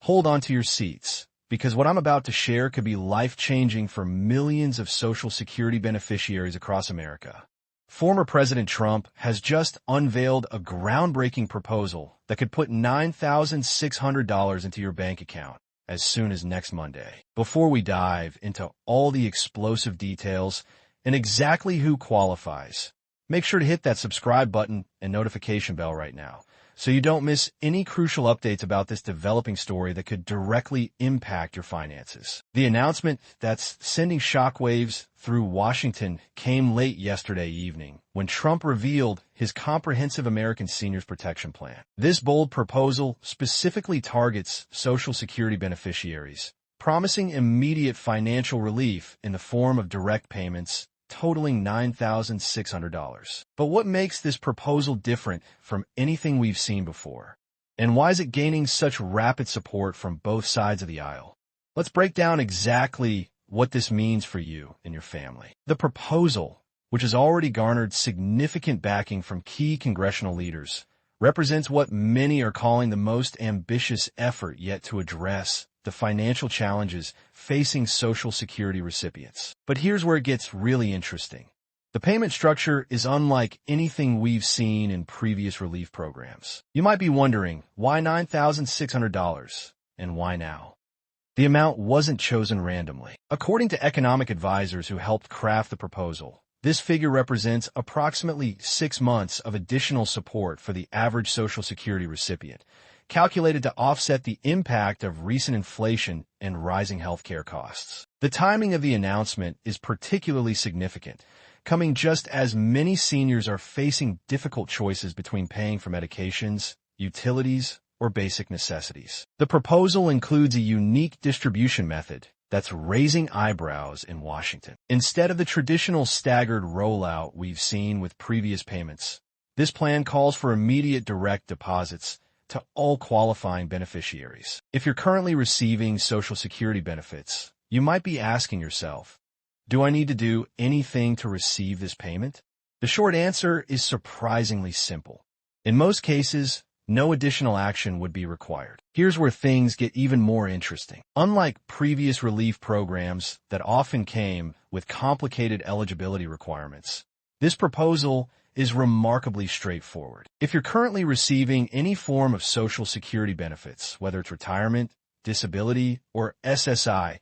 hold on to your seats, because what I'm about to share could be life-changing for millions of Social Security beneficiaries across America. Former President Trump has just unveiled a groundbreaking proposal that could put $9,600 into your bank account as soon as next Monday. Before we dive into all the explosive details and exactly who qualifies, make sure to hit that subscribe button and notification bell right now so you don't miss any crucial updates about this developing story that could directly impact your finances. The announcement that's sending shockwaves through Washington came late yesterday evening when Trump revealed his comprehensive American Seniors Protection Plan. This bold proposal specifically targets Social Security beneficiaries, promising immediate financial relief in the form of direct payments totaling $9,600. But what makes this proposal different from anything we've seen before? And why is it gaining such rapid support from both sides of the aisle? Let's break down exactly what this means for you and your family. The proposal, which has already garnered significant backing from key congressional leaders, represents what many are calling the most ambitious effort yet to address the financial challenges facing Social Security recipients. But here's where it gets really interesting. The payment structure is unlike anything we've seen in previous relief programs. You might be wondering, why $9,600 and why now? The amount wasn't chosen randomly. According to economic advisors who helped craft the proposal, this figure represents approximately 6 months of additional support for the average Social Security recipient, calculated to offset the impact of recent inflation and rising healthcare costs. The timing of the announcement is particularly significant, coming just as many seniors are facing difficult choices between paying for medications, utilities, or basic necessities. The proposal includes a unique distribution method that's raising eyebrows in Washington. Instead of the traditional staggered rollout we've seen with previous payments, this plan calls for immediate direct deposits to all qualifying beneficiaries. If you're currently receiving Social Security benefits, you might be asking yourself, do I need to do anything to receive this payment? The short answer is surprisingly simple. In most cases, no additional action would be required. Here's where things get even more interesting. Unlike previous relief programs that often came with complicated eligibility requirements, this proposal is remarkably straightforward. If you're currently receiving any form of Social Security benefits, whether it's retirement, disability, or SSI,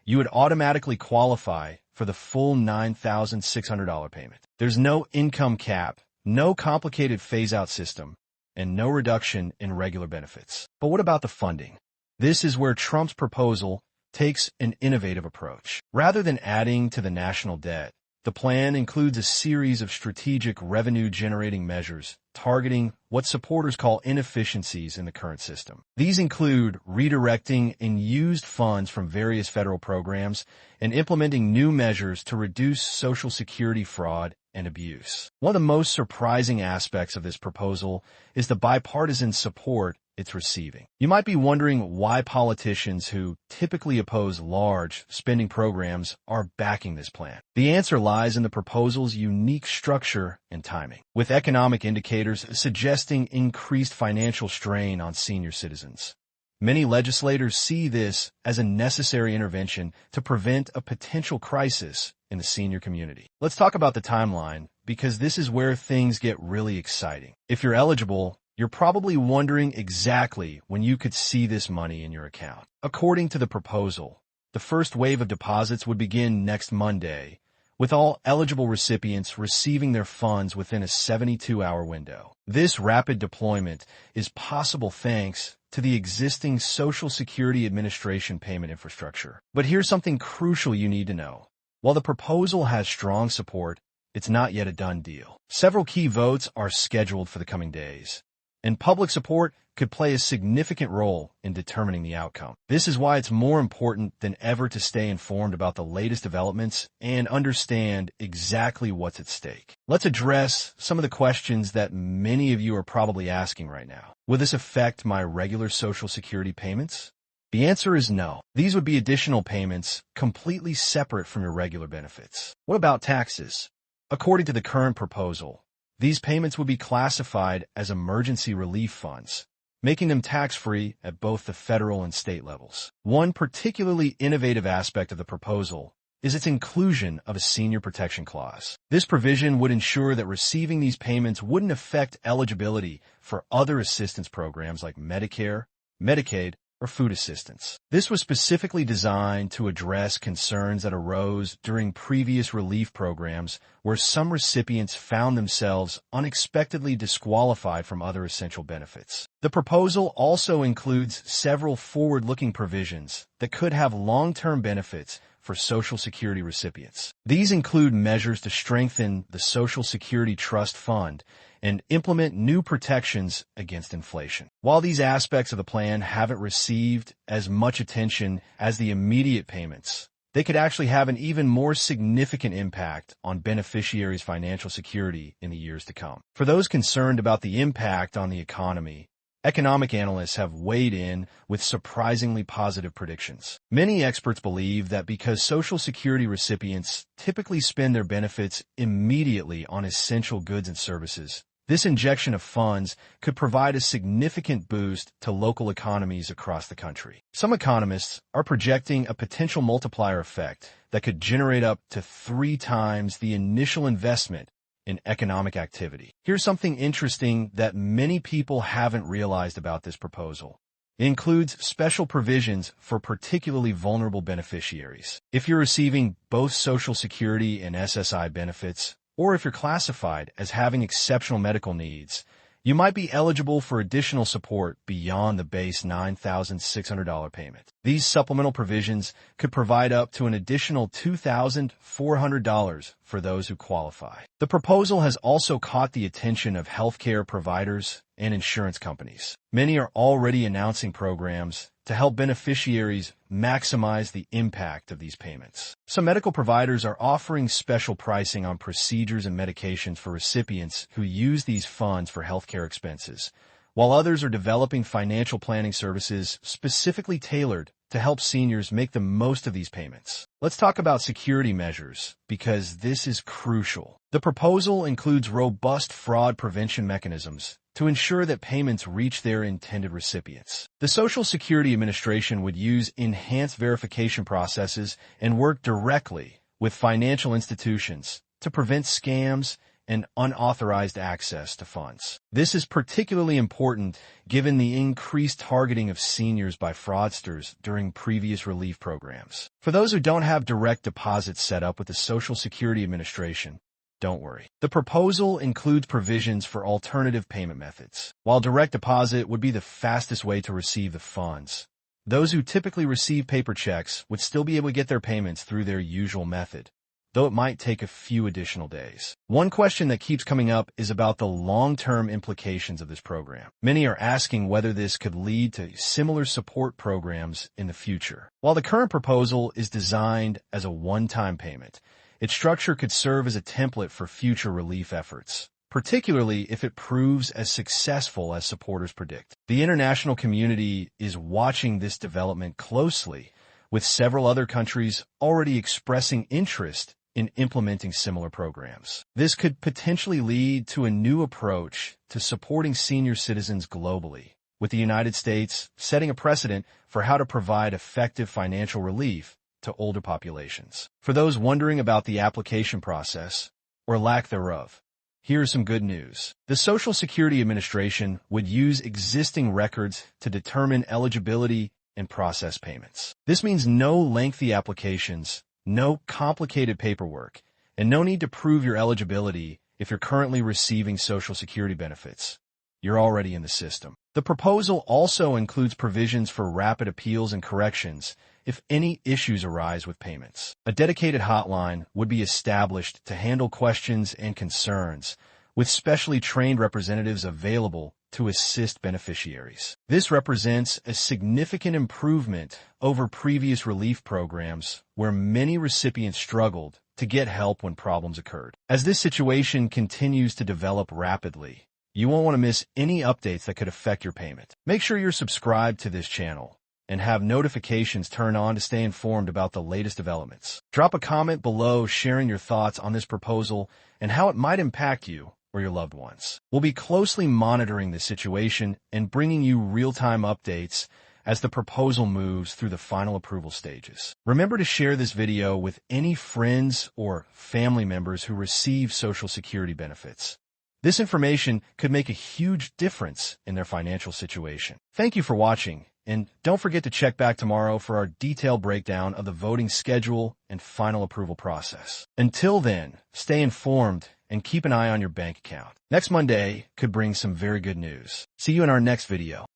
you would automatically qualify for the full $9,600 payment. There's no income cap, no complicated phase-out system, and no reduction in regular benefits. But what about the funding? This is where Trump's proposal takes an innovative approach. Rather than adding to the national debt, the plan includes a series of strategic revenue-generating measures targeting what supporters call inefficiencies in the current system. These include redirecting unused funds from various federal programs and implementing new measures to reduce Social Security fraud and abuse. One of the most surprising aspects of this proposal is the bipartisan support it's receiving. You might be wondering why politicians who typically oppose large spending programs are backing this plan. The answer lies in the proposal's unique structure and timing, with economic indicators suggesting increased financial strain on senior citizens. Many legislators see this as a necessary intervention to prevent a potential crisis in the senior community. Let's talk about the timeline, because this is where things get really exciting. If you're eligible, you're probably wondering exactly when you could see this money in your account. According to the proposal, the first wave of deposits would begin next Monday, with all eligible recipients receiving their funds within a 72-hour window. This rapid deployment is possible thanks to the existing Social Security Administration payment infrastructure. But here's something crucial you need to know. While the proposal has strong support, it's not yet a done deal. Several key votes are scheduled for the coming days, and public support could play a significant role in determining the outcome. This is why it's more important than ever to stay informed about the latest developments and understand exactly what's at stake. Let's address some of the questions that many of you are probably asking right now. Will this affect my regular Social Security payments? The answer is no. These would be additional payments completely separate from your regular benefits. What about taxes? According to the current proposal, these payments would be classified as emergency relief funds, making them tax-free at both the federal and state levels. One particularly innovative aspect of the proposal is its inclusion of a senior protection clause. This provision would ensure that receiving these payments wouldn't affect eligibility for other assistance programs like Medicare, Medicaid, or food assistance. This was specifically designed to address concerns that arose during previous relief programs where some recipients found themselves unexpectedly disqualified from other essential benefits. The proposal also includes several forward-looking provisions that could have long-term benefits for Social Security recipients. These include measures to strengthen the Social Security Trust Fund and implement new protections against inflation. While these aspects of the plan haven't received as much attention as the immediate payments, they could actually have an even more significant impact on beneficiaries' financial security in the years to come. For those concerned about the impact on the economy, economic analysts have weighed in with surprisingly positive predictions. Many experts believe that because Social Security recipients typically spend their benefits immediately on essential goods and services, this injection of funds could provide a significant boost to local economies across the country. Some economists are projecting a potential multiplier effect that could generate up to 3 times the initial investment in economic activity. Here's something interesting that many people haven't realized about this proposal. It includes special provisions for particularly vulnerable beneficiaries. If you're receiving both Social Security and SSI benefits, or if you're classified as having exceptional medical needs, you might be eligible for additional support beyond the base $9,600 payment. These supplemental provisions could provide up to an additional $2,400 for those who qualify. The proposal has also caught the attention of healthcare providers and insurance companies. Many are already announcing programs to help beneficiaries maximize the impact of these payments. Some medical providers are offering special pricing on procedures and medications for recipients who use these funds for healthcare expenses, while others are developing financial planning services specifically tailored to help seniors make the most of these payments. Let's talk about security measures, because this is crucial. The proposal includes robust fraud prevention mechanisms to ensure that payments reach their intended recipients. The Social Security Administration would use enhanced verification processes and work directly with financial institutions to prevent scams and unauthorized access to funds. This is particularly important given the increased targeting of seniors by fraudsters during previous relief programs. For those who don't have direct deposits set up with the Social Security Administration, don't worry. The proposal includes provisions for alternative payment methods. While direct deposit would be the fastest way to receive the funds, those who typically receive paper checks would still be able to get their payments through their usual method, though it might take a few additional days. One question that keeps coming up is about the long-term implications of this program. Many are asking whether this could lead to similar support programs in the future. While the current proposal is designed as a one-time payment, its structure could serve as a template for future relief efforts, particularly if it proves as successful as supporters predict. The international community is watching this development closely, with several other countries already expressing interest in implementing similar programs. This could potentially lead to a new approach to supporting senior citizens globally, with the United States setting a precedent for how to provide effective financial relief to older populations. For those wondering about the application process, or lack thereof, here's some good news. The Social Security Administration would use existing records to determine eligibility and process payments. This means no lengthy applications, no complicated paperwork, and no need to prove your eligibility if you're currently receiving Social Security benefits. You're already in the system. The proposal also includes provisions for rapid appeals and corrections if any issues arise with payments. A dedicated hotline would be established to handle questions and concerns, with specially trained representatives available to assist beneficiaries. This represents a significant improvement over previous relief programs where many recipients struggled to get help when problems occurred. As this situation continues to develop rapidly, you won't want to miss any updates that could affect your payment. Make sure you're subscribed to this channel and have notifications turned on to stay informed about the latest developments. Drop a comment below sharing your thoughts on this proposal and how it might impact you or your loved ones. We'll be closely monitoring the situation and bringing you real-time updates as the proposal moves through the final approval stages. Remember to share this video with any friends or family members who receive Social Security benefits. This information could make a huge difference in their financial situation. Thank you for watching, and don't forget to check back tomorrow for our detailed breakdown of the voting schedule and final approval process. Until then, stay informed and keep an eye on your bank account. Next Monday could bring some very good news. See you in our next video.